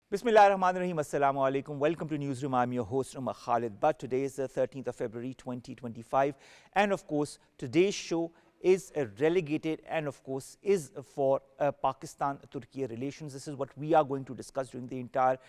Bismillahirrahmanirrahim. Assalamu alaikum. Welcome to Newsroom. I'm your host, Khalid. But today is the 13th of February 2025. And of course, today's show is relegated and of course is for Pakistan-Turkey relations. This is what we are going to discuss during the entire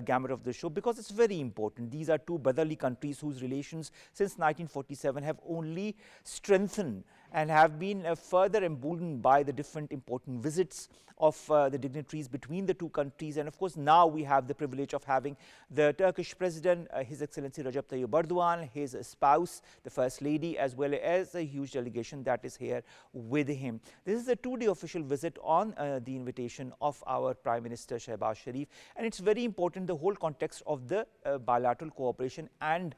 gamut of the show because it's very important. These are two brotherly countries whose relations since 1947 have only strengthened and have been further emboldened by the different important visits of the dignitaries between the two countries. And of course, now we have the privilege of having the Turkish President, His Excellency Recep Tayyip Erdogan, his spouse, the First Lady, as well as a huge delegation that is here with him. This is a two-day official visit on the invitation of our Prime Minister Shehbaz Sharif, and it's very important the whole context of the bilateral cooperation and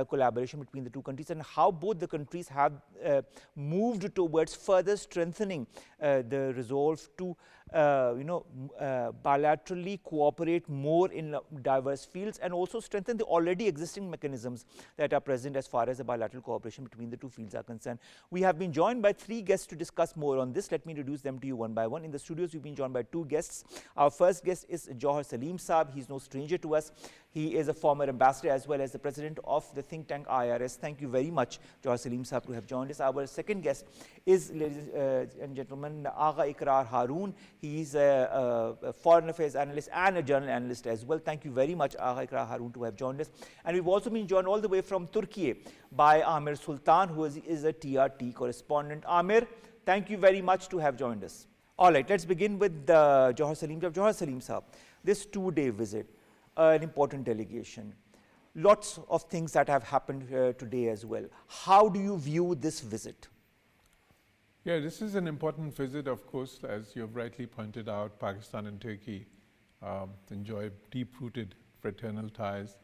collaboration between the two countries and how both the countries have moved towards further strengthening the resolve to bilaterally cooperate more in diverse fields and also strengthen the already existing mechanisms that are present as far as the bilateral cooperation between the two fields are concerned. We have been joined by three guests to discuss more on this. Let me introduce them to you one by one. In the studios, we've been joined by two guests. Our first guest is Jawhar Salim Saab. He's no stranger to us. He is a former ambassador as well as the president of the think tank IRS. Thank you very much, Jawhar Salim Saab, to have joined us. Our second guest is, ladies and gentlemen, Iqra Haroon. He is a foreign affairs analyst and a journal analyst as well. Thank you very much, Iqra Haroon, to have joined us. And we've also been joined all the way from Turkey by Amer Sultan, who is a TRT correspondent. Amer, thank you very much to have joined us. All right, let's begin with Jawhar Salim Saab. Jawhar Salim Saab, this two-day visit, an important delegation. Lots of things that have happened today as well. How do you view this visit? Yeah, this is an important visit, of course, as you have rightly pointed out. Pakistan and Turkey enjoy deep-rooted fraternal ties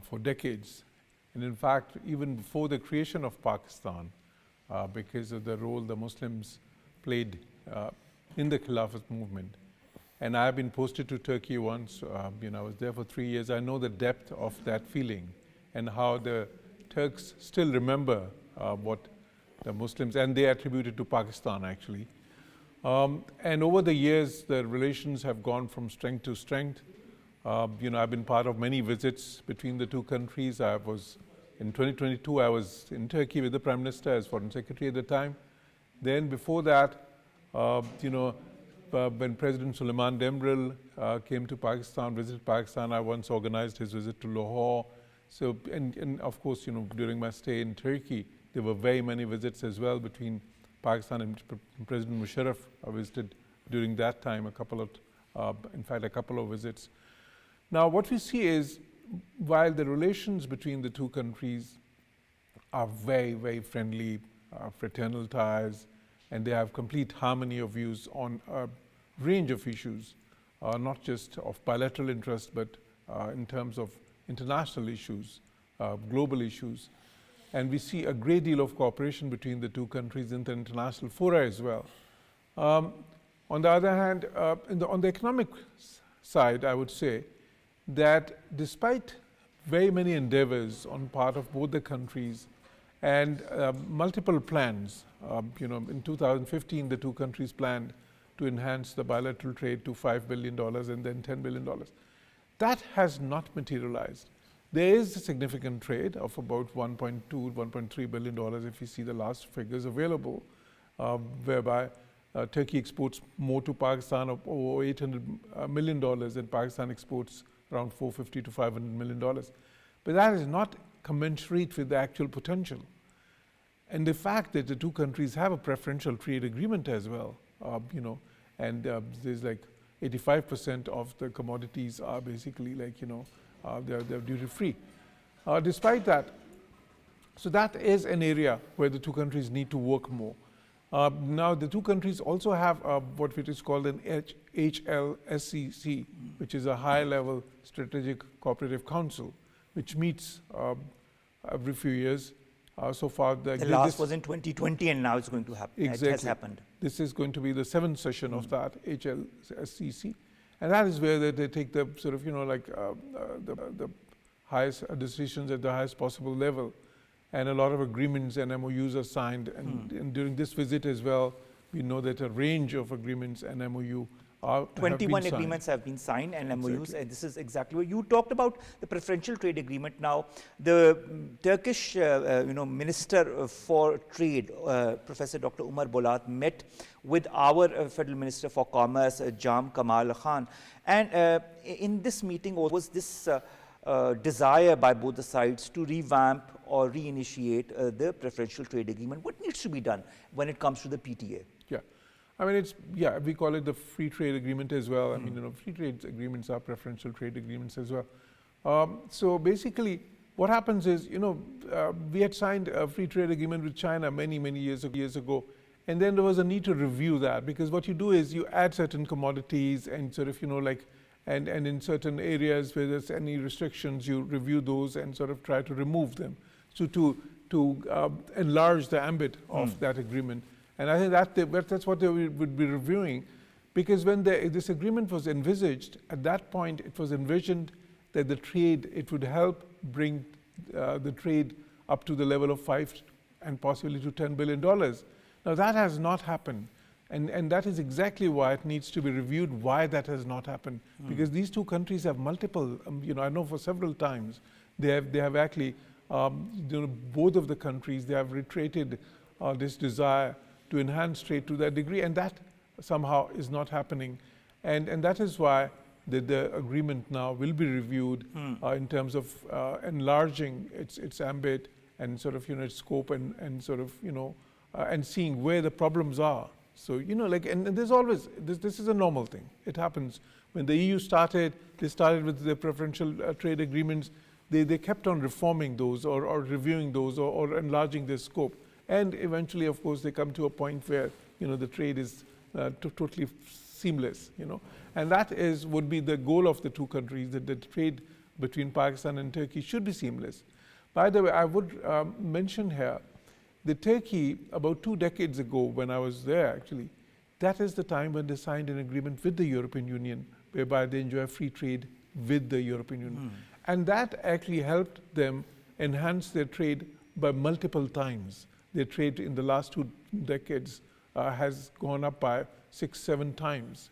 for decades. And in fact, even before the creation of Pakistan, because of the role the Muslims played in the Khilafat movement. And I have been posted to Turkey once, I was there for 3 years. I know the depth of that feeling and how the Turks still remember what the Muslims, and they attribute it to Pakistan actually. And over the years, the relations have gone from strength to strength. I've been part of many visits between the two countries. In 2022, I was in Turkey with the Prime Minister as Foreign Secretary at the time. Then before that, when President Suleiman Demirel came to Pakistan, visited Pakistan, I once organized his visit to Lahore. So, and of course, during my stay in Turkey, there were very many visits as well between Pakistan and President Musharraf. I visited during that time a couple of visits. Now, what we see is, while the relations between the two countries are very, very friendly, fraternal ties, and they have complete harmony of views on a range of issues, not just of bilateral interest, but in terms of international issues, global issues. And we see a great deal of cooperation between the two countries in the international fora as well. On the other hand, on the economic side, I would say that despite very many endeavors on part of both the countries and multiple plans, in 2015, the two countries planned to enhance the bilateral trade to $5 billion and then $10 billion. That has not materialized. There is a significant trade of about $1.2, $1.3 billion if you see the last figures available, whereby Turkey exports more to Pakistan of over $800 million and Pakistan exports around $450 to $500 million. But that is not commensurate with the actual potential. And the fact that the two countries have a preferential trade agreement as well, and there's like 85% of the commodities are basically they're duty-free. Despite that, so that is an area where the two countries need to work more. Now, the two countries also have what is called an HLSCC, which is a high-level strategic cooperative council, which meets every few years. So far, the last was in 2020, and now it's going to happen. Exactly. It has happened. This is going to be the 7th session of that HLSCC. And that is where they take the sort of, the highest decisions at the highest possible level. And a lot of agreements and MOUs are signed. And during this visit as well, we know that a range of agreements and MOU have been 21 signed. agreements have been signed and MOUs, and this is exactly what you talked about, the preferential trade agreement. Now, the Turkish Minister for Trade, Professor Dr. Omar met with our Federal Minister for Commerce, Jam Kamal Khan, and in this meeting was this desire by both the sides to revamp or reinitiate the preferential trade agreement. What needs to be done when it comes to the PTA? Yeah. I mean, we call it the free trade agreement as well. I mean, free trade agreements are preferential trade agreements as well. So basically, what happens is, we had signed a free trade agreement with China many, many years ago. And then there was a need to review that, because what you do is you add certain commodities and sort of, and in certain areas where there's any restrictions, you review those and sort of try to remove them. So to enlarge the ambit of that agreement. And I think that's what they would be reviewing, because when this agreement was envisaged, at that point it was envisioned that it would help bring the trade up to the level of $5 and possibly to $10 billion. Now that has not happened. And that is exactly why it needs to be reviewed, why that has not happened. Because these two countries have multiple, I know for several times, they have actually, both of the countries, they have reiterated this desire to enhance trade to that degree, and that somehow is not happening. And that is why the agreement now will be reviewed in terms of enlarging its ambit and sort of, its scope and sort of, and seeing where the problems are. So, and there's always, this is a normal thing. It happens. When the EU started, they started with the preferential trade agreements. They kept on reforming those or reviewing those or enlarging their scope. And eventually, of course, they come to a point where, the trade is totally seamless, And that would be the goal of the two countries, that the trade between Pakistan and Turkey should be seamless. By the way, I would mention here, the Turkey, about 2 decades ago, when I was there actually, that is the time when they signed an agreement with the European Union, whereby they enjoy free trade with the European Union. And that actually helped them enhance their trade by multiple times. Their trade in the last 2 decades has gone up by 6-7 times,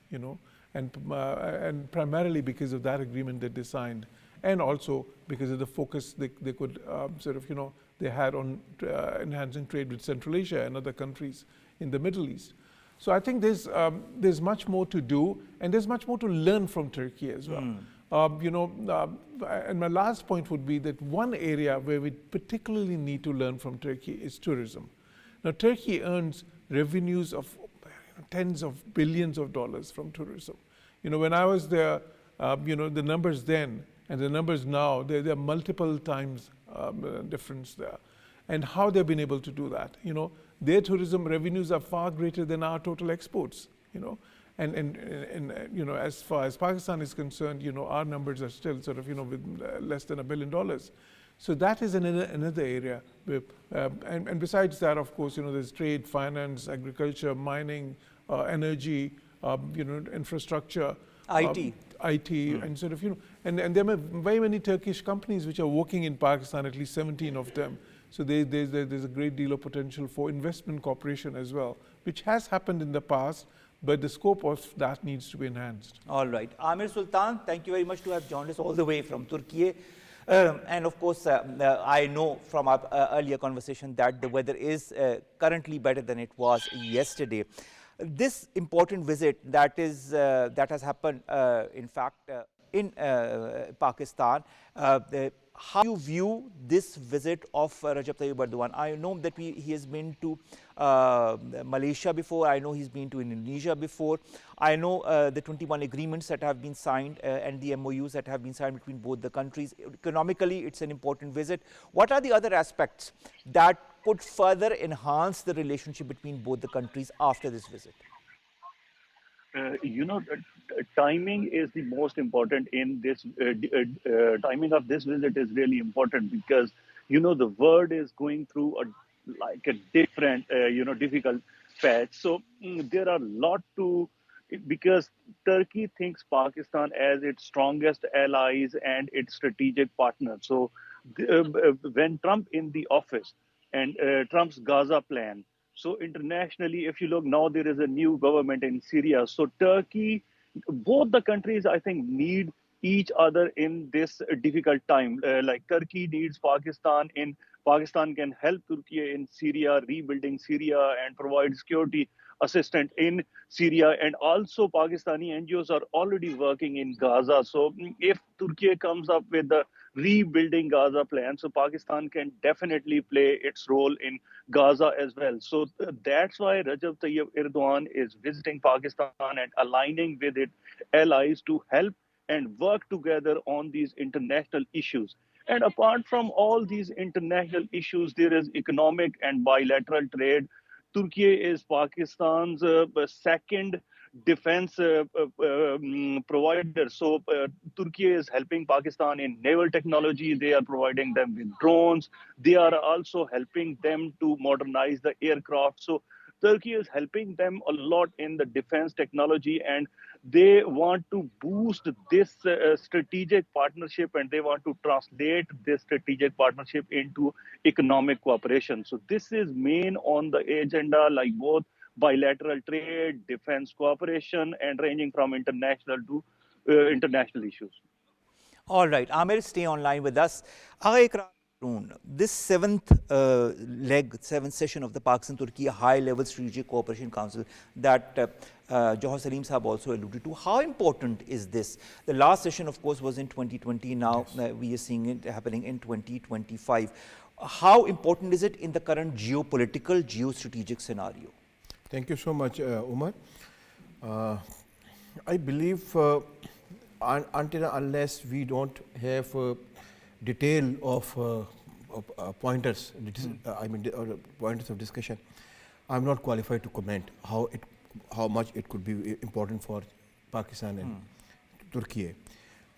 and primarily because of that agreement that they signed, and also because of the focus they could sort of, they had on enhancing trade with Central Asia and other countries in the Middle East. So I think there's much more to do, and there's much more to learn from Turkey as well. And my last point would be that one area where we particularly need to learn from Turkey is tourism. Now, Turkey earns revenues of tens of billions of dollars from tourism. When I was there, the numbers then and the numbers now, there are multiple times difference there. And how they've been able to do that. Their tourism revenues are far greater than our total exports, And as far as Pakistan is concerned, our numbers are still sort of, with less than $1 billion. So that is another area. And besides that, of course, there's trade, finance, agriculture, mining, energy, infrastructure. IT, and sort of, and there are very many Turkish companies which are working in Pakistan, at least 17 of them. So there's a great deal of potential for investment cooperation as well, which has happened in the past, but the scope of that needs to be enhanced. All right. Amer Sultan, thank you very much to have joined us all the way from Turkey. And of course, I know from our earlier conversation that the weather is currently better than it was yesterday. This important visit that has happened, in fact, in Pakistan, how do you view this visit of Recep Tayyip Erdogan? I know that he has been to Malaysia before. I know he's been to Indonesia before. I know the 21 agreements that have been signed and the MOUs that have been signed between both the countries. Economically, it's an important visit. What are the other aspects that could further enhance the relationship between both the countries after this visit? Timing is the most important in this. Timing of this visit is really important because, the world is going through a different, difficult patch. So there are a lot because Turkey thinks Pakistan as its strongest allies and its strategic partner. So when Trump in the office and Trump's Gaza plan, so internationally, if you look now, there is a new government in Syria. So Turkey both the countries, I think, need each other in this difficult time. Like Turkey needs Pakistan in Pakistan can help Turkey in Syria, rebuilding Syria and provide security assistance in Syria. And also Pakistani NGOs are already working in Gaza. So if Turkey comes up with the rebuilding Gaza plan, so Pakistan can definitely play its role in Gaza as well. So that's why Rajab Tayyip Erdogan is visiting Pakistan and aligning with its allies to help and work together on these international issues. And apart from all these international issues, there is economic and bilateral trade. Turkey is Pakistan's second defense provider. So Turkey is helping Pakistan in naval technology. They are providing them with drones. They are also helping them to modernize the aircraft. So Turkey is helping them a lot in the defense technology, and they want to boost this strategic partnership, and they want to translate this strategic partnership into economic cooperation. So this is main on the agenda, like both bilateral trade, defense cooperation, and ranging from international to international issues. All right, Amer, stay online with us. Iqra, this seventh seventh session of the Pakistan-Turkey High-Level Strategic Cooperation Council that Johar Salim Sahab also alluded to, how important is this? The last session, of course, was in 2020. Now we are seeing it happening in 2025. How important is it in the current geopolitical, geostrategic scenario? Thank you so much, Omar. I believe until unless we don't have detail of pointers, pointers of discussion, I'm not qualified to comment how much it could be important for Pakistan and Turkey.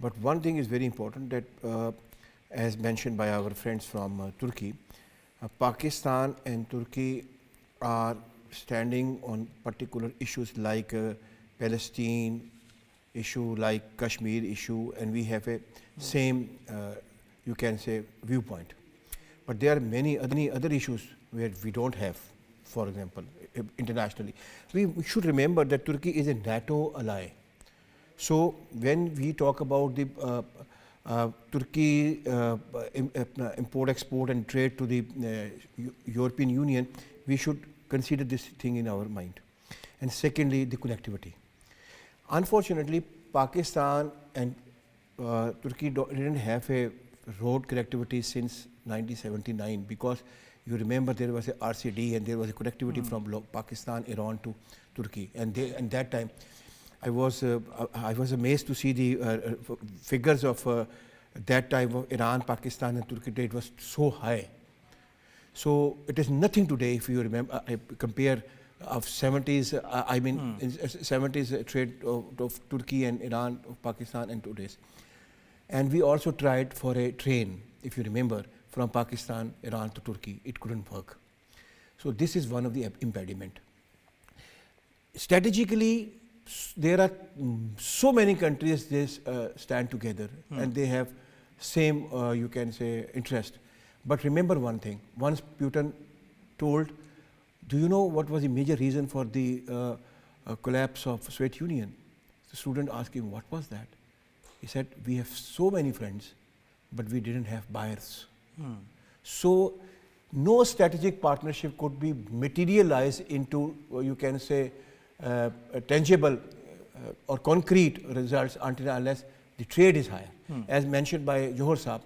But one thing is very important that, as mentioned by our friends from Turkey, Pakistan and Turkey are standing on particular issues like Palestine issue, like Kashmir issue, and we have a same, you can say, viewpoint. But there are many other issues where we don't have, for example, internationally. We should remember that Turkey is a NATO ally. So when we talk about the Turkey import, export and trade to the European Union, we should consider this thing in our mind. And secondly, the connectivity. Unfortunately, Pakistan and Turkey didn't have a road connectivity since 1979, because you remember there was a RCD and there was a connectivity from Pakistan, Iran to Turkey. And that time, I was amazed to see the figures of that time of Iran, Pakistan and Turkey. It was so high. So it is nothing today if you remember, compare of 70s, in 70s trade of Turkey and Iran, of Pakistan and today's. And we also tried for a train, if you remember, from Pakistan, Iran to Turkey. It couldn't work. So this is one of the impediment. Strategically, there are so many countries that stand together and they have same, you can say, interest. But remember one thing, once Putin told, do you know what was the major reason for the collapse of Soviet Union? The student asked him, what was that? He said, we have so many friends, but we didn't have buyers. So no strategic partnership could be materialized into, you can say, tangible or concrete results until unless the trade is higher. As mentioned by Johar Saab,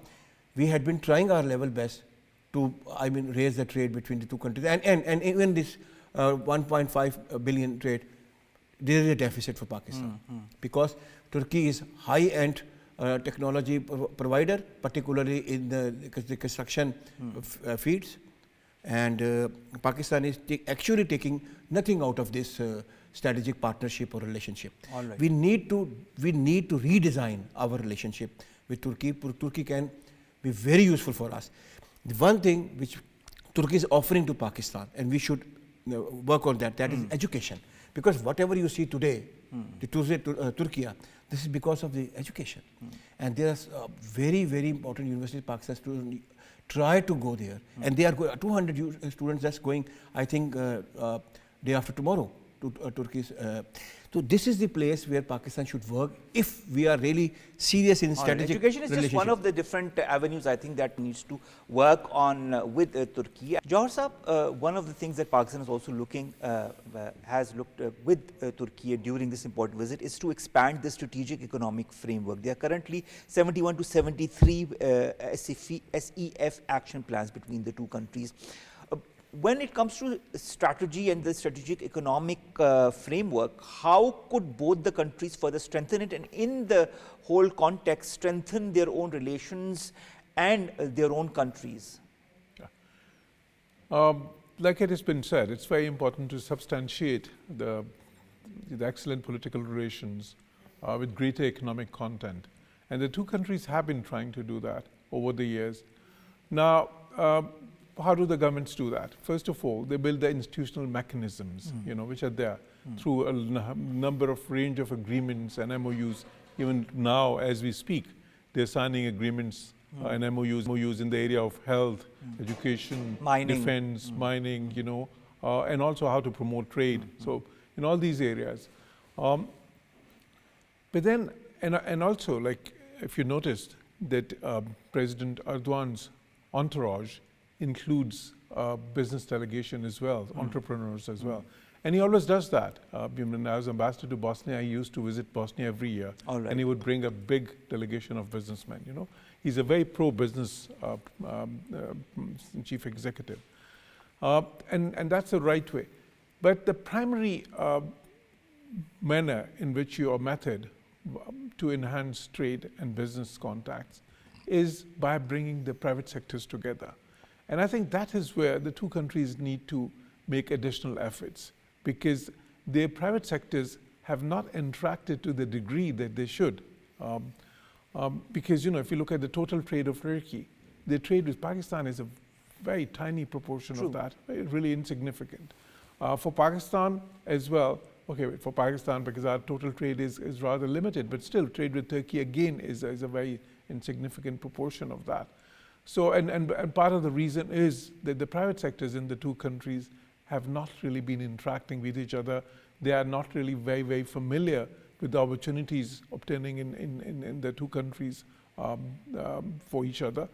we had been trying our level best to, raise the trade between the two countries. And even this 1.5 billion trade, there is a deficit for Pakistan. Because Turkey is high-end technology provider, particularly in the construction fields. And Pakistan is actually taking nothing out of this strategic partnership or relationship. All right. We need to redesign our relationship with Turkey. Turkey can be very useful for us. The one thing which Turkey is offering to Pakistan, and we should work on that, that is education. Because whatever you see today, Turkey, this is because of the education. And there are very, very important universities, Pakistan students try to go there. And they are 200 students that's going, I think, day after tomorrow to Turkey. So this is the place where Pakistan should work if we are really serious in strategic education is just one of the different avenues I think that needs to work on with Turkey. Jawhar Saab, one of the things that Pakistan is also looking, has looked with Turkey during this important visit is to expand the strategic economic framework. There are currently 71 to 73 SEF action plans between the two countries. When it comes to strategy and the strategic economic framework, how could both the countries further strengthen it and in the whole context strengthen their own relations and their own countries? Like it has been said, it's very important to substantiate the excellent political relations with greater economic content. And the two countries have been trying to do that over the years. Now, how do the governments do that? First of all, they build the institutional mechanisms, which are there through a number of range of agreements and MOUs. Even now, as we speak, they're signing agreements and MOUs in the area of health, education, mining. Defense, mining, and also how to promote trade. So in all these areas. But then, and also, like, if you noticed that President Erdogan's entourage includes business delegation as well, entrepreneurs as well. And he always does that. When I was ambassador to Bosnia, I used to visit Bosnia every year. And he would bring a big delegation of businessmen, He's a very pro-business chief executive. And that's the right way. But the primary manner in which you are method to enhance trade and business contacts is by bringing the private sectors together. And I think that is where the two countries need to make additional efforts, because their private sectors have not interacted to the degree that they should. Because, if you look at the total trade of Turkey, the trade with Pakistan is a very tiny proportion of that, really insignificant. For Pakistan as well, for Pakistan, because our total trade is rather limited, but still trade with Turkey again is a very insignificant proportion of that. So, and part of the reason is that the private sectors in the two countries have not really been interacting with each other. They are not really very, very familiar with the opportunities obtaining in the two countries for each other.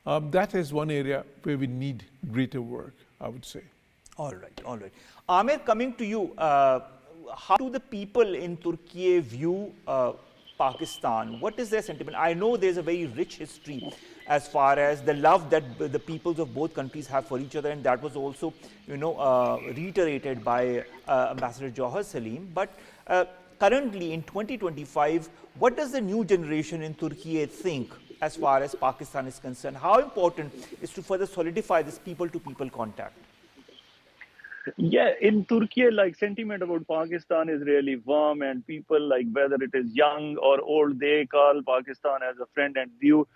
That is one area where we need greater work, I would say. All right. Amer, coming to you, how do the people in Turkey view Pakistan? What is their sentiment? I know there's a very rich history as far as the love that the peoples of both countries have for each other, and that was also, reiterated by Ambassador Jawhar Salim. But currently in 2025, what does the new generation in Turkey think as far as Pakistan is concerned? How important is to further solidify this people-to-people contact? Yeah, in Turkey, like, sentiment about Pakistan is really warm, and people, like, whether it is young or old, they call Pakistan as a friend and view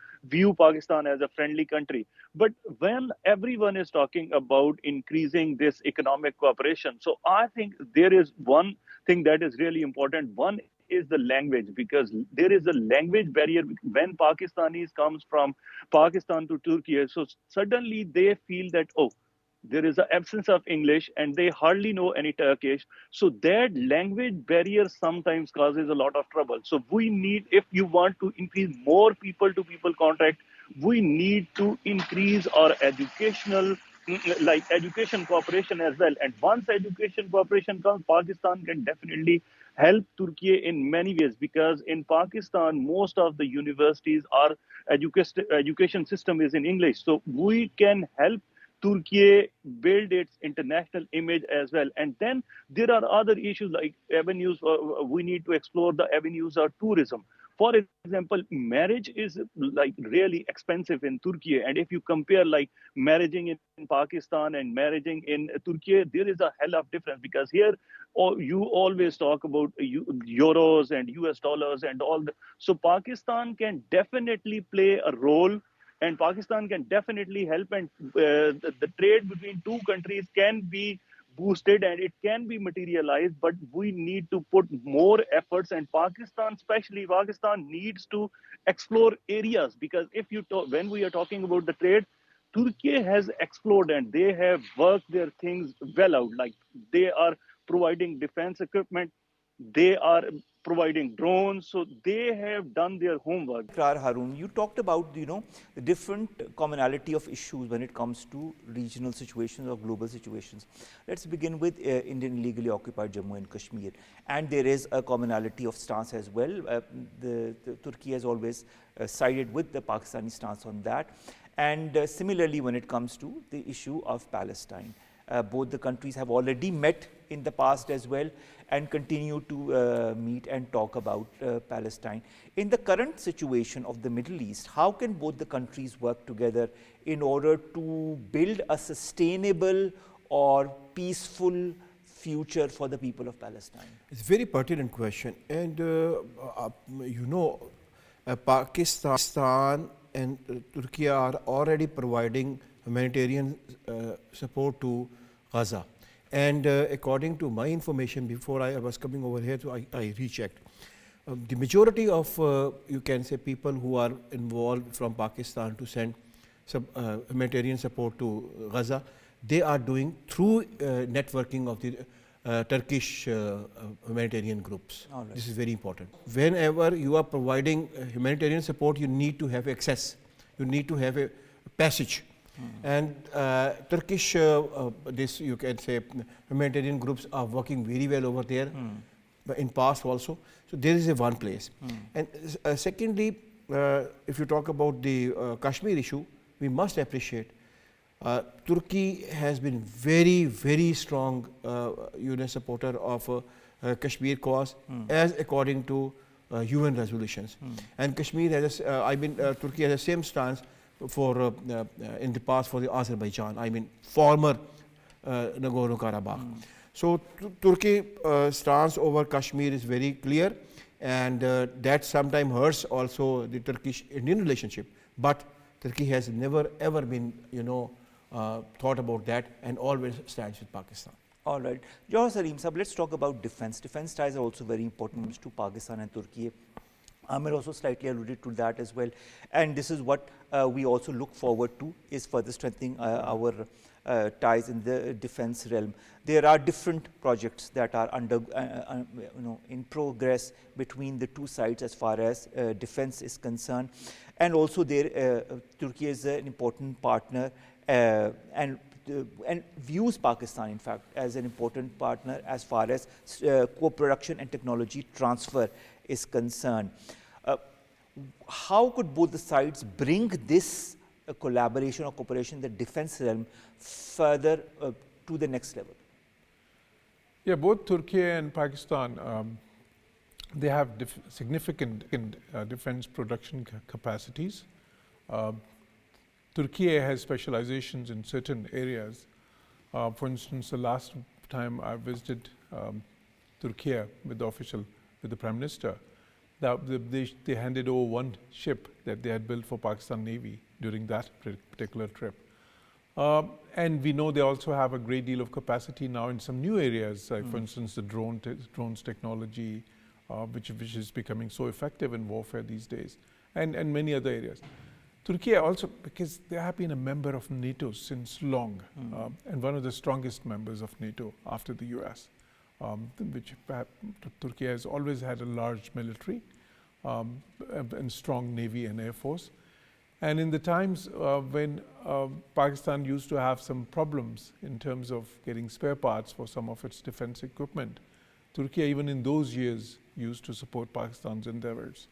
Pakistan as a friendly country. But when everyone is talking about increasing this economic cooperation, so I think there is one thing that is really important. One is the language, because there is a language barrier when Pakistanis comes from Pakistan to Turkey. So suddenly they feel that, there is an absence of English and they hardly know any Turkish. So that language barrier sometimes causes a lot of trouble. So we need, if you want to increase more people-to-people contact, we need to increase our education cooperation as well. And once education cooperation comes, Pakistan can definitely help Turkey in many ways, because in Pakistan, most of the universities are education system is in English. So we can help Turkey build its international image as well. And then there are other issues like avenues. We need to explore the avenues of tourism. For example, marriage is like really expensive in Turkey. And if you compare like marrying in Pakistan and marrying in Turkey, there is a hell of difference, because here you always talk about euros and US dollars and all. So Pakistan can definitely play a role, and Pakistan can definitely help, and the trade between two countries can be boosted and it can be materialized, but we need to put more efforts, and Pakistan, especially Pakistan, needs to explore areas, because if you when we are talking about the trade, Turkey has explored and they have worked their things well out. Like they are providing defense equipment, They are providing drones, so they have done their homework. Harun, you talked about the different commonality of issues when it comes to regional situations or global situations. Let's begin with Indian illegally occupied Jammu and Kashmir, and there is a commonality of stance as well. The Turkey has always sided with the Pakistani stance on that, and similarly when it comes to the issue of Palestine. Both the countries have already met in the past as well and continue to meet and talk about Palestine. In the current situation of the Middle East, how can both the countries work together in order to build a sustainable or peaceful future for the people of Palestine? It's a very pertinent question. And Pakistan and Turkey are already providing humanitarian support to Gaza. And according to my information, before I was coming over here, so I rechecked. The majority of, you can say, people who are involved from Pakistan to send humanitarian support to Gaza, they are doing through networking of the Turkish humanitarian groups. Right. This is very important. Whenever you are providing humanitarian support, you need to have access. You need to have a passage. And Turkish, this you can say, humanitarian groups are working very well over there, but in past also. So there is a one place. And secondly, if you talk about the Kashmir issue, we must appreciate Turkey has been very, very strong supporter of Kashmir cause, as according to UN resolutions. And Kashmir has, Turkey has the same stance for in the past for the Azerbaijan, former Nagorno-Karabakh. So Turkey stance over Kashmir is very clear, and that sometimes hurts also the Turkish-Indian relationship. But Turkey has never ever been, thought about that, and always stands with Pakistan. All right. Johar Salim Sahab, let's talk about defense. Defense ties are also very important to Pakistan and Turkey. Amer also slightly alluded to that as well. And this is what we also look forward to, is further strengthening our ties in the defense realm. There are different projects that are in progress between the two sides as far as defense is concerned. And also there, Turkey is an important partner and views Pakistan, in fact, as an important partner as far as co-production and technology transfer is concerned. How could both the sides bring this collaboration or cooperation in the defense realm further to the next level? Yeah, both Turkey and Pakistan, they have significant defense production capacities. Turkey has specializations in certain areas. For instance, the last time I visited Turkey with the Prime Minister, they handed over one ship that they had built for Pakistan Navy during that particular trip. And we know they also have a great deal of capacity now in some new areas, like for instance the drones technology, which is becoming so effective in warfare these days, and many other areas. Turkey also, because they have been a member of NATO since long, and one of the strongest members of NATO after the US. Which Turkey has always had a large military and strong navy and air force. And in the times when Pakistan used to have some problems in terms of getting spare parts for some of its defense equipment, Turkey even in those years used to support Pakistan's endeavors.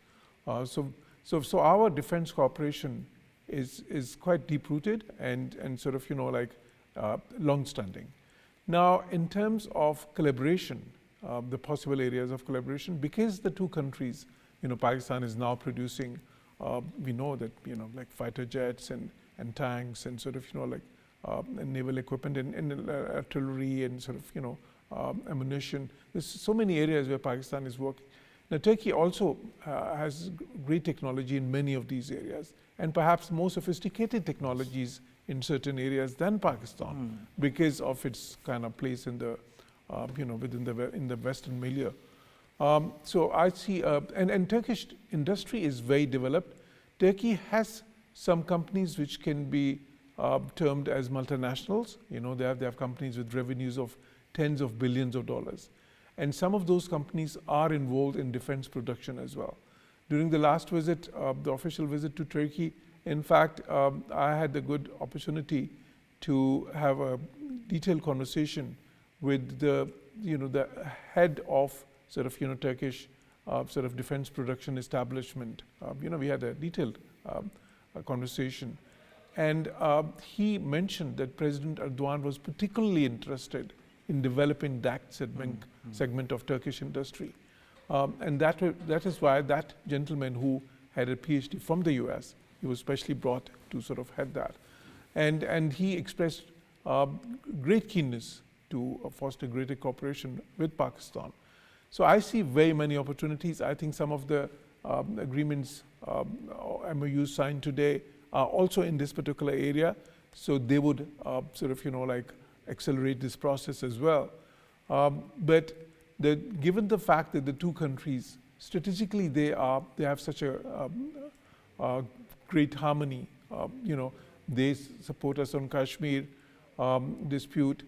So our defense cooperation is quite deep-rooted and sort of long-standing. Now, in terms of collaboration, the possible areas of collaboration, because the two countries, Pakistan is now producing, we know that, like fighter jets and tanks and sort of, and naval equipment and artillery and sort of, ammunition. There's so many areas where Pakistan is working. Now, Turkey also has great technology in many of these areas, and perhaps more sophisticated technologies in certain areas than Pakistan, because of its kind of place in the, in the Western milieu. So I see, and Turkish industry is very developed. Turkey has some companies which can be termed as multinationals. They have companies with revenues of tens of billions of dollars. And some of those companies are involved in defense production as well. During the last visit, the official visit to Turkey, in fact, I had the good opportunity to have a detailed conversation with the head of sort of Turkish sort of defense production establishment. We had a detailed conversation, and he mentioned that President Erdogan was particularly interested in developing that segment of Turkish industry, and that is why that gentleman who had a PhD from the US, he was specially brought to sort of head that, and he expressed great keenness to foster greater cooperation with Pakistan. So I see very many opportunities. I think some of the agreements MOUs signed today are also in this particular area, so they would sort of like accelerate this process as well. But given the fact that the two countries strategically they have such a great harmony, they support us on Kashmir dispute.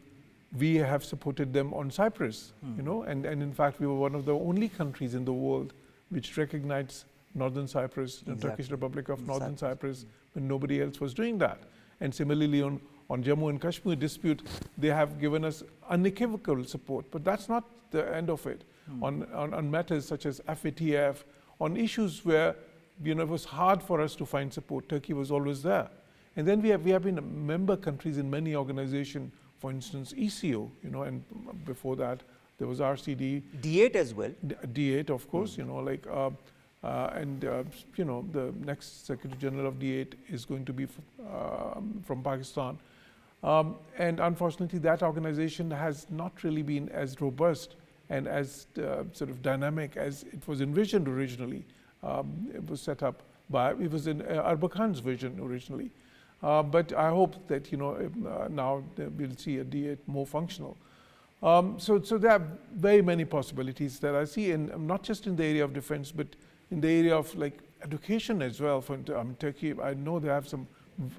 We have supported them on Cyprus, and in fact we were one of the only countries in the world which recognized Northern Cyprus, the Turkish Republic of Northern Cyprus, when nobody else was doing that. And similarly on Jammu and Kashmir dispute, they have given us unequivocal support, but that's not the end of it. On matters such as FATF, on issues where it was hard for us to find support, Turkey was always there. And then we have been member countries in many organizations. For instance, ECO, and before that there was RCD. D8 as well. D8, of course, and the next Secretary General of D8 is going to be from Pakistan. And unfortunately, that organization has not really been as robust and as sort of dynamic as it was envisioned originally. It was set up it was in Erdogan's vision originally. But I hope that now we'll see a D8 more functional. So there are very many possibilities that I see, and not just in the area of defense, but in the area of like education as well. For Turkey, I know they have some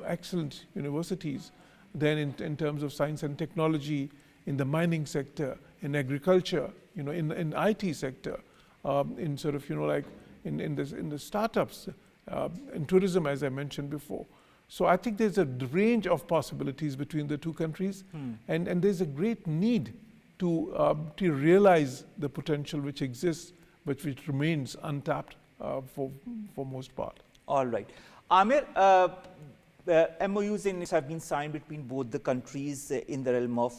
excellent universities. Then in terms of science and technology, in the mining sector, in agriculture, in IT sector, in sort of like in the startups, in tourism, as I mentioned before. So I think there's a range of possibilities between the two countries, and there's a great need to realize the potential which exists, but which remains untapped for most part. All right. Amer, MOUs have been signed between both the countries in the realm of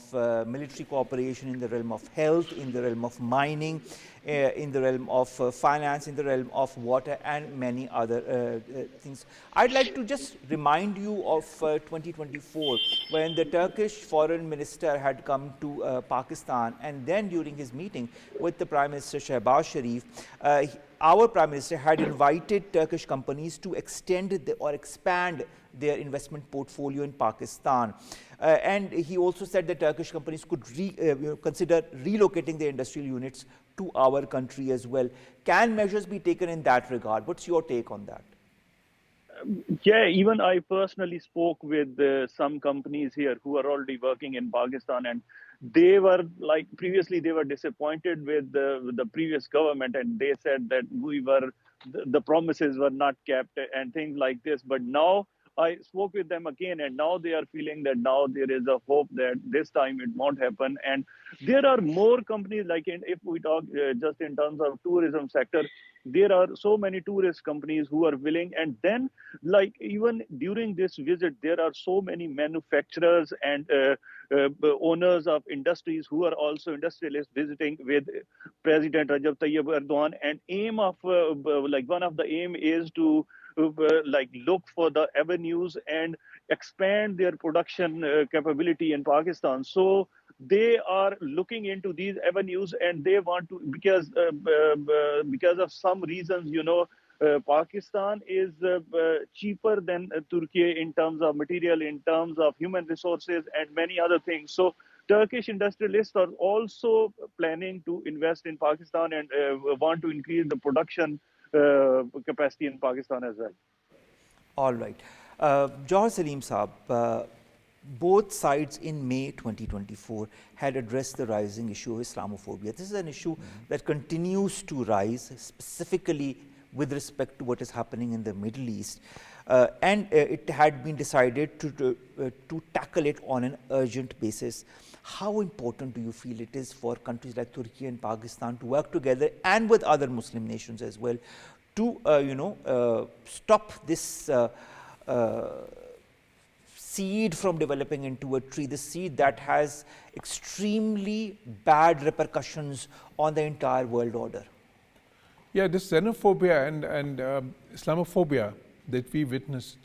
military cooperation, in the realm of health, in the realm of mining, in the realm of finance, in the realm of water, and many other things. I'd like to just remind you of 2024, when the Turkish foreign minister had come to Pakistan, and then during his meeting with the Prime Minister Shehbaz Sharif, our Prime Minister had invited Turkish companies to extend or expand their investment portfolio in Pakistan. And he also said that Turkish companies could consider relocating their industrial units to our country as well. Can measures be taken in that regard? What's your take on that? Yeah, even I personally spoke with some companies here who are already working in Pakistan, and they were like, previously they were disappointed with the previous government, and they said that the promises were not kept and things like this. But now I spoke with them again, and now they are feeling that now there is a hope that this time it won't happen. And there are more companies, like if we talk just in terms of tourism sector, there are so many tourist companies who are willing. And then like even during this visit, there are so many manufacturers and owners of industries who are also industrialists visiting with President Recep Tayyip Erdogan. And aim of like one of the aim is to like look for the avenues and expand their production capability in Pakistan. So they are looking into these avenues, and they want to, because of some reasons, Pakistan is cheaper than Turkey in terms of material, in terms of human resources, and many other things. So Turkish industrialists are also planning to invest in Pakistan and want to increase the production capacity in Pakistan as well. All right. Johar Salim Saab, both sides in May 2024 had addressed the rising issue of Islamophobia. This is an issue that continues to rise, specifically with respect to what is happening in the Middle East. And it had been decided to tackle it on an urgent basis. How important do you feel it is for countries like Turkey and Pakistan to work together, and with other Muslim nations as well, to stop this seed from developing into a tree, the seed that has extremely bad repercussions on the entire world order? Yeah, this xenophobia and Islamophobia that we witnessed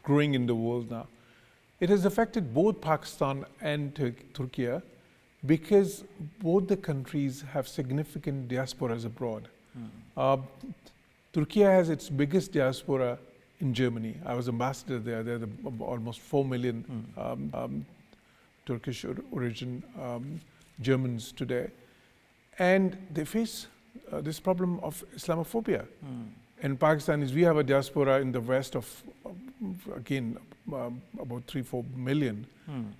growing in the world now, it has affected both Pakistan and Turkey, because both the countries have significant diasporas abroad. Turkey has its biggest diaspora in Germany. I was ambassador there. There are almost 4 million Turkish origin Germans today. And they face this problem of Islamophobia. And Pakistanis, we have a diaspora in the west of, again, about 3-4 million.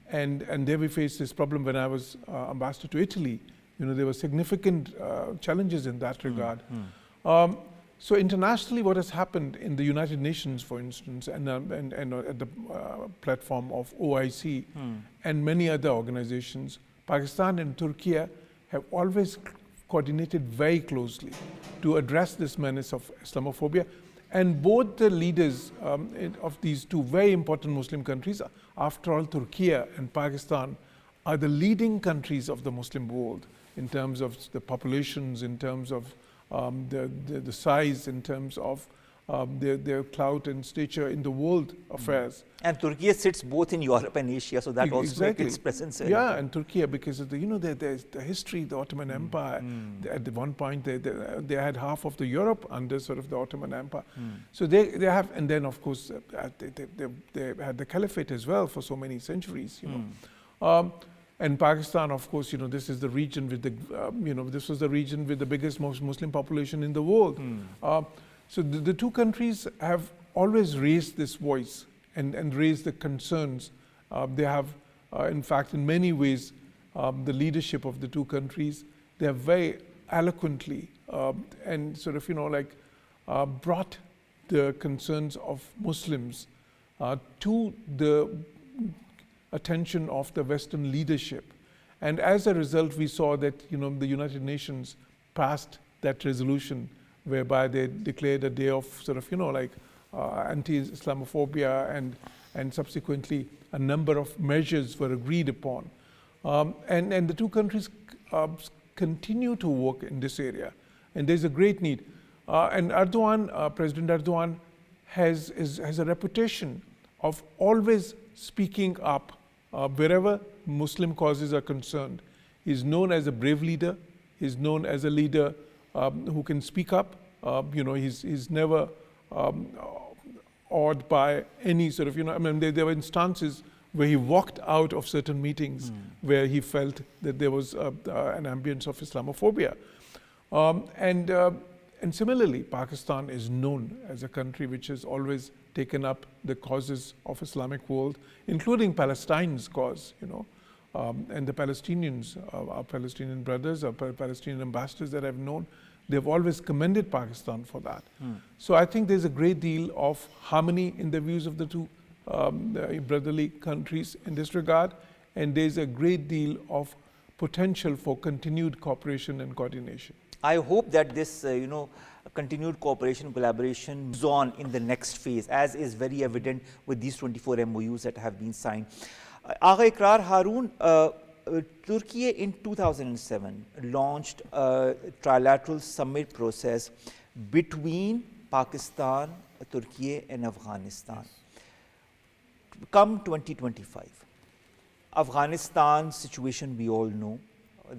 And there we face this problem. When I was ambassador to Italy, there were significant challenges in that regard. So internationally, what has happened in the United Nations, for instance, and at the platform of OIC and many other organizations, Pakistan and Turkey have always coordinated very closely to address this menace of Islamophobia. And both the leaders of these two very important Muslim countries, after all, Turkey and Pakistan, are the leading countries of the Muslim world in terms of the populations, in terms of the size, in terms of their clout and stature in the world affairs. And Turkey sits both in Europe and Asia, so that also makes its presence. Yeah, and Turkey, because of there's the history, the Ottoman Empire. At one point, they had half of the Europe under sort of the Ottoman Empire. So they have, and then of course they had the Caliphate as well for so many centuries. And Pakistan, of course, this is the region with the, this was the region with the biggest Muslim population in the world. So the two countries have always raised this voice and raised the concerns. They have, in fact, in many ways, the leadership of the two countries, they have very eloquently and sort of, brought the concerns of Muslims to the attention of the Western leadership. And as a result, we saw that, the United Nations passed that resolution whereby they declared a day of sort of, anti-Islamophobia, and subsequently a number of measures were agreed upon. And the two countries continue to work in this area, and there's a great need. And Erdogan, President Erdogan, has a reputation of always speaking up wherever Muslim causes are concerned. He's known as a brave leader. He's known as a leader who can speak up. He's never awed by any sort of, there were instances where he walked out of certain meetings where he felt that there was an ambience of Islamophobia. And similarly, Pakistan is known as a country which has always taken up the causes of Islamic world, including Palestine's cause, and the Palestinians, our Palestinian brothers, our Palestinian ambassadors that I've known, they've always commended Pakistan for that. So I think there's a great deal of harmony in the views of the two brotherly countries in this regard, and there's a great deal of potential for continued cooperation and coordination. I hope that this, continued cooperation, collaboration moves on in the next phase, as is very evident with these 24 MOUs that have been signed. Agha Iqrar Haroon, Turkey in 2007 launched a trilateral summit process between Pakistan, Turkey and Afghanistan. Come 2025, Afghanistan's situation we all know,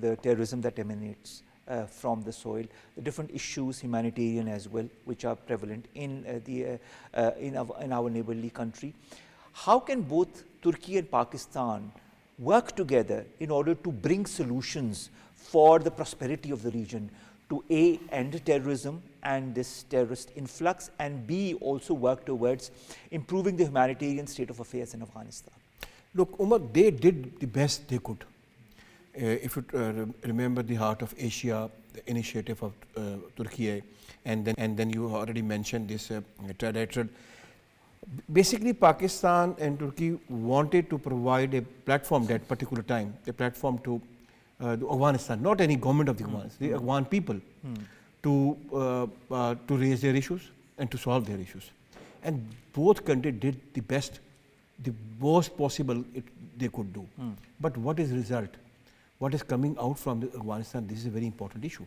the terrorism that emanates from the soil, the different issues, humanitarian as well, which are prevalent in our neighborly country. How can both Turkey and Pakistan work together in order to bring solutions for the prosperity of the region, to A, end terrorism and this terrorist influx, and B, also work towards improving the humanitarian state of affairs in Afghanistan? Look, Omar, they did the best they could. If you remember the Heart of Asia, the initiative of Turkey, and then you already mentioned this trilateral. Basically, Pakistan and Turkey wanted to provide a platform that particular time, a platform to Afghanistan, not any government of the Afghanistan, the Afghan people, to raise their issues and to solve their issues. And both countries did the best, the most possible they could do. But what is the result? What is coming out from Afghanistan? This is a very important issue.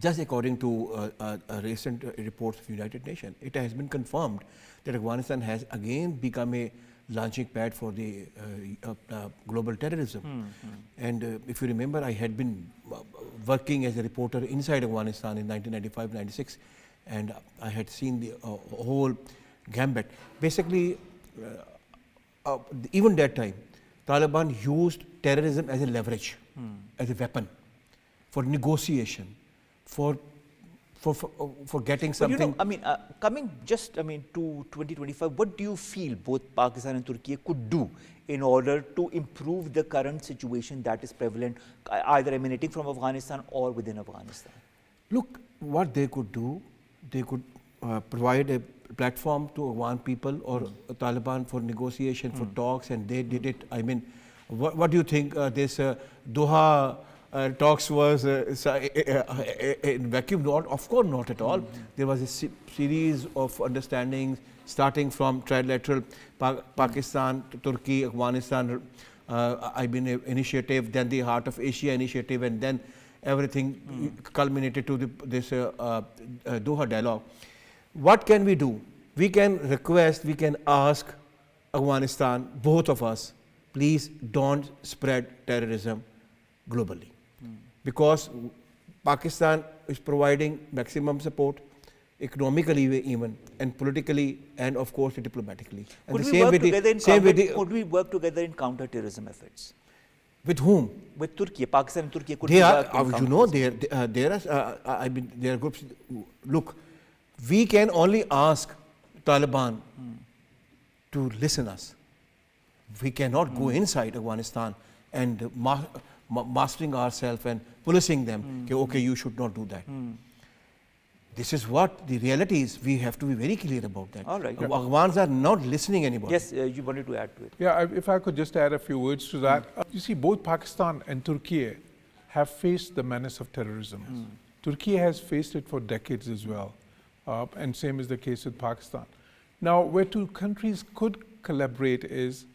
Just according to recent reports of United Nations, it has been confirmed that Afghanistan has again become a launching pad for the global terrorism. And if you remember, I had been working as a reporter inside Afghanistan in 1995-96, and I had seen the whole gambit. Basically, even that time, Taliban used terrorism as a leverage, as a weapon for negotiation, for getting something. But you know, I mean, coming just, I mean, to 2025, what do you feel both Pakistan and Turkey could do in order to improve the current situation that is prevalent, either emanating from Afghanistan or within Afghanistan? Look, what they could do, they could provide a platform to Afghan people or Taliban for negotiation, for talks, and they did it. I mean, what do you think this Doha talks was in vacuum? Not, of course not at all. There was a series of understandings starting from trilateral Pakistan, Turkey, Afghanistan, initiative, then the Heart of Asia initiative, and then everything culminated to this Doha dialogue. What can we do? We can request, we can ask Afghanistan, both of us, please don't spread terrorism globally. Because Pakistan is providing maximum support, economically even, and politically, and of course diplomatically. And Could we work together in counter-terrorism efforts? With whom? With Turkey. Pakistan and Turkey could They are, work in you know, there are groups. Look, we can only ask Taliban to listen us. We cannot go inside Afghanistan and mastering ourselves and policing them. Okay, you should not do that. This is what the reality is. We have to be very clear about that. All right. Afghans are not listening anymore. Yes, you wanted to add to it. Yeah, if I could just add a few words to that. You see, both Pakistan and Turkey have faced the menace of terrorism. Turkey has faced it for decades as well. And same is the case with Pakistan. Now, where two countries could collaborate is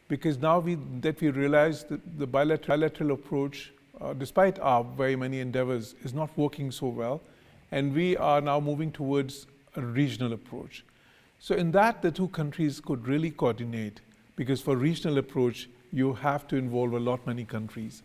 because now that we realize that the bilateral approach, despite our very many endeavors, is not working so well. And we are now moving towards a regional approach. So in that, the two countries could really coordinate, because for regional approach, you have to involve many countries.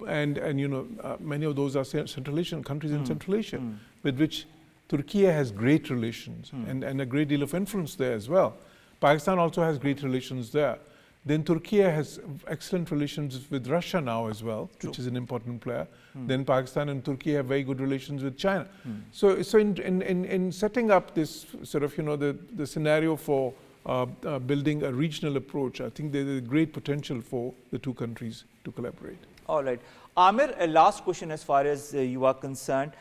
And you know, many of those are Central Asian countries in Central Asia, with which Turkey has great relations and a great deal of influence there as well. Pakistan also has great relations there. Then Turkey has excellent relations with Russia now as well, which is an important player. Then Pakistan and Turkey have very good relations with China. So in setting up this sort of, you know, the scenario for building a regional approach, I think there is great potential for the two countries to collaborate. All right. Amer, a last question as far as you are concerned.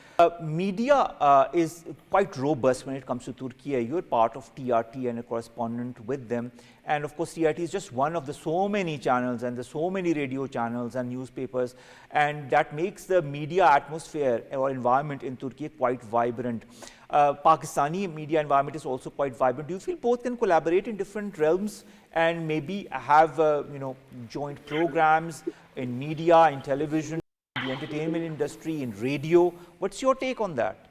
Media is quite robust when it comes to Turkey. You're part of TRT and a correspondent with them. And of course, TRT is just one of the so many channels and the so many radio channels and newspapers. And that makes the media atmosphere or environment in Turkey quite vibrant. Pakistani media environment is also quite vibrant. Do you feel both can collaborate in different realms and maybe have you know, joint programs in media, in television, in the entertainment industry, in radio? What's your take on that?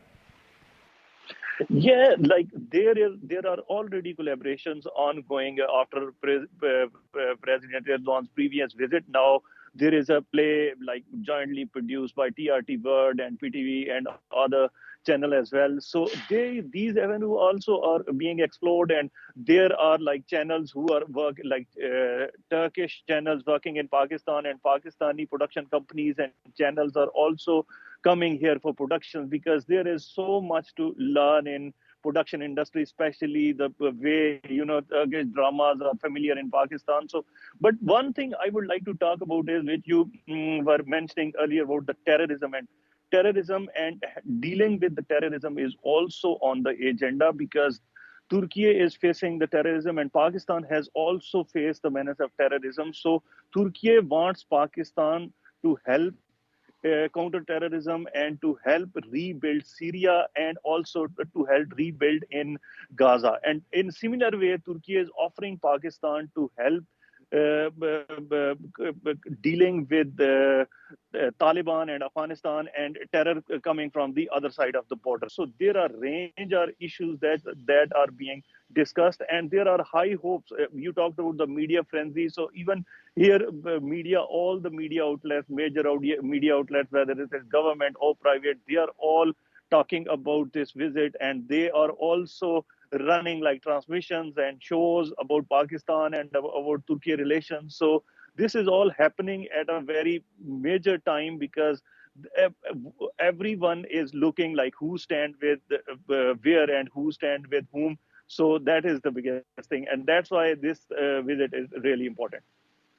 Yeah, like there are already collaborations ongoing after President Erdogan's previous visit. Now there is a play like jointly produced by TRT World and PTV and other channel as well. So these avenues also are being explored, and there are like channels who are Turkish channels working in Pakistan, and Pakistani production companies and channels are also coming here for production, because there is so much to learn in production industry, especially the way, Turkish dramas are familiar in Pakistan. So, but one thing I would like to talk about is, which you were mentioning earlier, about the terrorism and dealing with the terrorism is also on the agenda, because Turkey is facing the terrorism and Pakistan has also faced the menace of terrorism. So Turkey wants Pakistan to help counter-terrorism and to help rebuild Syria, and also to help rebuild in Gaza. And in similar way, Turkey is offering Pakistan to help dealing with Taliban and Afghanistan and terror coming from the other side of the border. So there are range of issues that are being discussed, and there are high hopes. You talked about the media frenzy. So even here, all the media outlets, major media outlets, whether it is government or private, they are all talking about this visit, and they are also running like transmissions and shows about Pakistan and about Turkey relations. So this is all happening at a very major time, because everyone is looking like who stand with where and who stand with whom. So that is the biggest thing, and that's why this visit is really important.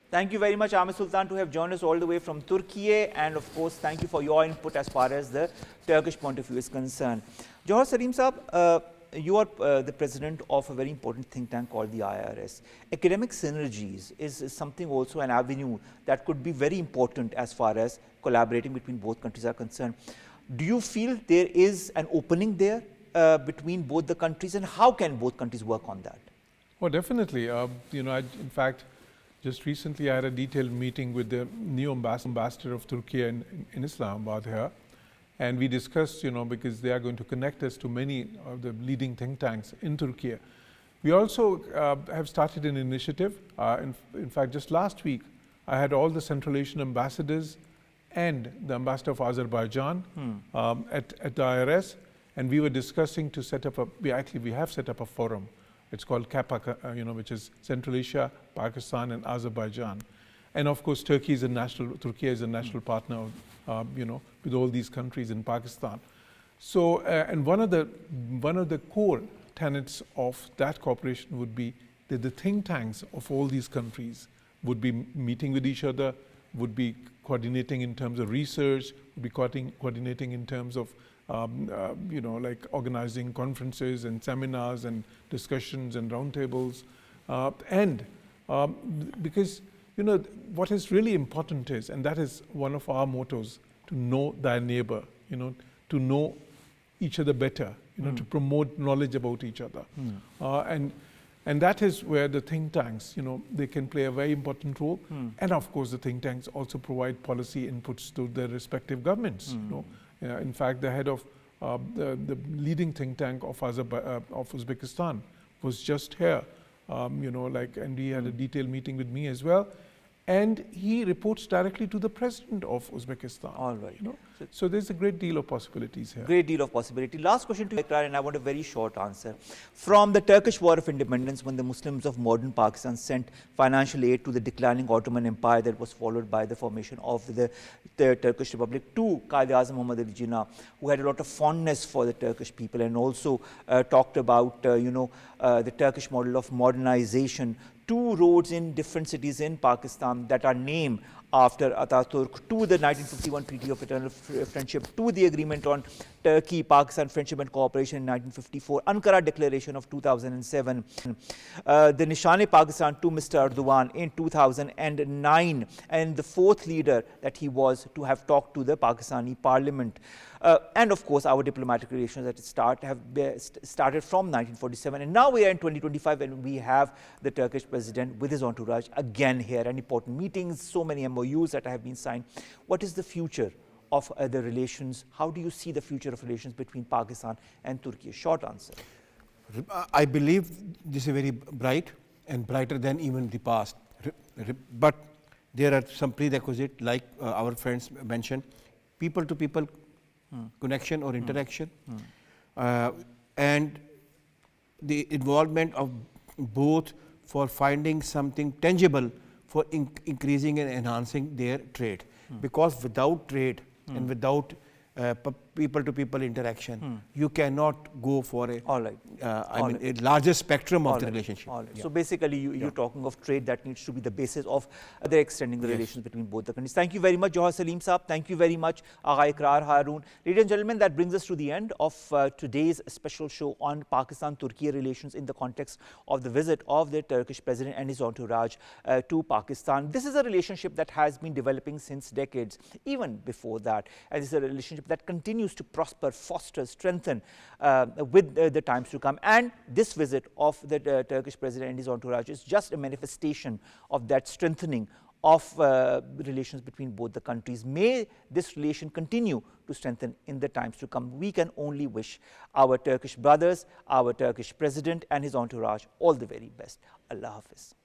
Thank you very much, Amer Sultan, to have joined us all the way from Turkey. And of course, thank you for your input as far as the Turkish point of view is concerned. Johar Salim Saab, you are the president of a very important think tank called the IRS. Academic synergies is something also an avenue that could be very important as far as collaborating between both countries are concerned. Do you feel there is an opening there between both the countries, and how can both countries work on that? Well, definitely. In fact, just recently I had a detailed meeting with the new ambassador of Turkey in Islamabad here. And we discussed, because they are going to connect us to many of the leading think tanks in Turkey. We also have started an initiative. In fact, just last week, I had all the Central Asian ambassadors and the ambassador of Azerbaijan at the IRS. And we were discussing to set up we have set up a forum. It's called CAPA, which is Central Asia, Pakistan, and Azerbaijan. And of course, Turkey is a national partner, with all these countries in Pakistan. So, and one of the core tenets of that cooperation would be that the think tanks of all these countries would be meeting with each other, would be coordinating in terms of research, would be coordinating in terms of like organizing conferences and seminars and discussions and roundtables, because what is really important is, and that is one of our mottos, to know thy neighbor, to know each other better, to promote knowledge about each other, and that is where the think tanks, they can play a very important role, and of course the think tanks also provide policy inputs to their respective governments. In fact, the head of the leading think tank of Uzbekistan was just here, and he had a detailed meeting with me as well. And he reports directly to the president of Uzbekistan. All right. So there's a great deal of possibilities here. Great deal of possibility. Last question to Iqra, and I want a very short answer. From the Turkish War of Independence, when the Muslims of modern Pakistan sent financial aid to the declining Ottoman Empire that was followed by the formation of the Turkish Republic, to Qaid-e-Azam Muhammad Ali Jinnah, who had a lot of fondness for the Turkish people and also talked about, the Turkish model of modernization. 2 roads in different cities in Pakistan that are named after Ataturk, to the 1951 Treaty of Eternal Friendship, to the agreement on Turkey-Pakistan Friendship and Cooperation in 1954, Ankara Declaration of 2007, the Nishane-Pakistan to Mr. Erdogan in 2009, and the 4th leader that he was to have talked to the Pakistani Parliament. And of course, our diplomatic relations that have started from 1947, and now we are in 2025, and we have the Turkish president with his entourage again here, and important meetings, so many MOUs that have been signed. What is the future of the relations? How do you see the future of relations between Pakistan and Turkey? Short answer. I believe this is very bright and brighter than even the past. But there are some prerequisites, like our friends mentioned, people-to-people connection or interaction, and the involvement of both for finding something tangible for increasing and enhancing their trade. Because without trade and without people-to-people interaction. You cannot go for a, All right. a larger spectrum of the relationship. All right. Yeah. So basically, you're talking of trade that needs to be the basis of the extending the relations between both the countries. Thank you very much, Johar Salim Saab. Thank you very much, Agha Iqrar Haroon. Ladies and gentlemen, that brings us to the end of today's special show on Pakistan-Turkey relations in the context of the visit of the Turkish president and his entourage to Pakistan. This is a relationship that has been developing since decades, even before that. And this is a relationship that continues to prosper, foster, strengthen with the times to come. And this visit of the Turkish president and his entourage is just a manifestation of that strengthening of relations between both the countries. May this relation continue to strengthen in the times to come. We can only wish our Turkish brothers, our Turkish president and his entourage all the very best. Allah Hafiz.